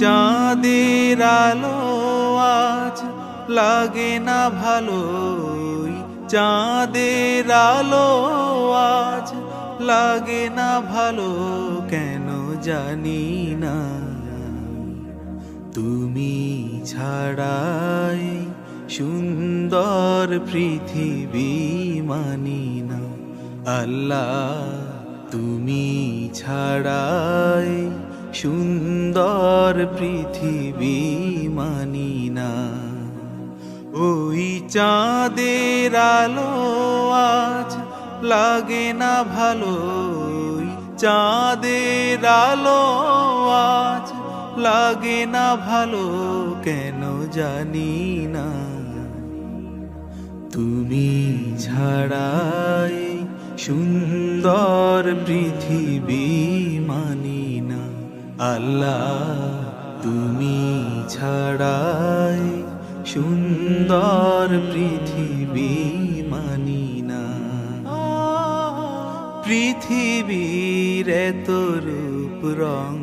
চাঁদের আলো আজ লাগে না ভালো, চাঁদের আলো আজ লাগে না ভালো, কেন জানি না। তুমি ছাড়াই সুন্দর পৃথিবী মানি না। আল্লাহ তুমি ছাড়াই সুন্দর পৃথিবী মানি না। ওই চাঁদের আলো আজ লাগে না ভালো, চাঁদের আলো আজ লাগে না ভালো, কেন জানি না। তুমি ছাড়াই সুন্দর পৃথিবী মানি না। আল্লাহ তুমি ছাড়াই সুন্দর পৃথিবী মানি না। পৃথিবীর এত রূপ রং